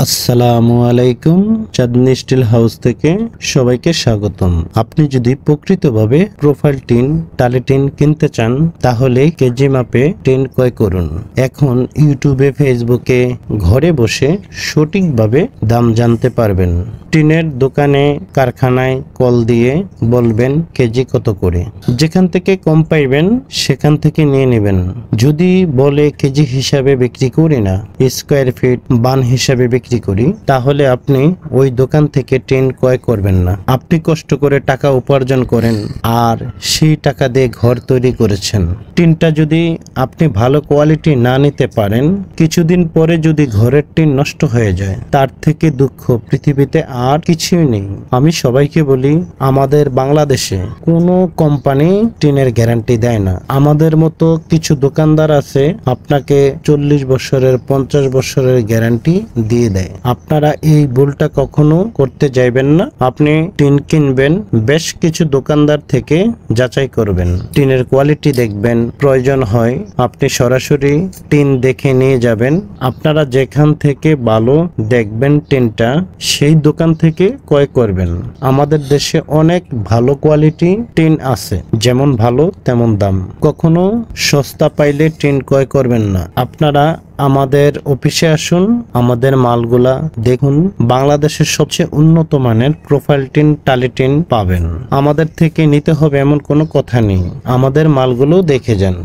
আসসালামু আলাইকুম। চাঁদনী still house থেকে সবাইকে স্বাগতম। আপনি যদি প্রকৃতভাবে প্রোফাইল টিন, টালি টিন কিনতে চান তাহলে কেজি মাপে টিন ক্রয় করুন। এখন ইউটিউবে, ফেসবুকে ঘরে বসে সঠিকভাবে দাম জানতে পারবেন। টিনের দোকানে, কারখানায় কল দিয়ে বলবেন কেজি কত করে। যেখান থেকে কম পাইবেন সেখান থেকে নিয়ে নেবেন। যদি বলে কেজি হিসাবে বিক্রি করি না, স্কোয়ার ফিট, বান হিসাবে বিক্রি করি, তাহলে আপনি ওই দোকান থেকে টিন ক্রয় করবেন না। আপনি কষ্ট করে টাকা উপার্জন করেন আর সেই টাকা দিয়ে ঘর তৈরি করেছেন। টিনটা যদি আপনি ভালো কোয়ালিটি না নিতে পারেন, কিছুদিন পরে যদি ঘরের টিন নষ্ট হয়ে যায়, তার থেকে দুঃখ পৃথিবীতে আর কিছুই নেই। আমি সবাইকে বলি, আমাদের বাংলাদেশে কোনো কোম্পানি টিনের গ্যারান্টি দেয় না। আমাদের মতো কিছু দোকানদার আছে, আপনাকে 40 বছরের, 50 বছরের গ্যারান্টি দিয়ে দেয়। আপনারা এই ভুলটা কখনো করতে যাইবেন না। আপনি টিন কিনবেন, বেশ কিছু দোকানদার থেকে যাচাই করবেন, টিনের কোয়ালিটি দেখবেন। প্রয়োজন হয় আপনি সরাসরি টিন দেখে নিয়ে যাবেন। আপনারা যেখান থেকে ভালো দেখবেন টিনটা, সেই দোকান থেকে ক্রয় করবেন। আমাদের দেশে অনেক ভালো কোয়ালিটি টিন আছে, যেমন ভালো তেমন দাম। কখনো সস্তা পাইলে টিন ক্রয় করবেন না। আপনারা আমাদের অফিসে আসুন, আমাদের মালগুলা দেখুন। বাংলাদেশের সবচেয়ে উন্নত মানের প্রোফাইল টিন, টালি টিন পাবেন। আমাদের থেকে নিতে হবে এমন কোনো কথা নেই, আমাদের মালগুলো দেখে যান।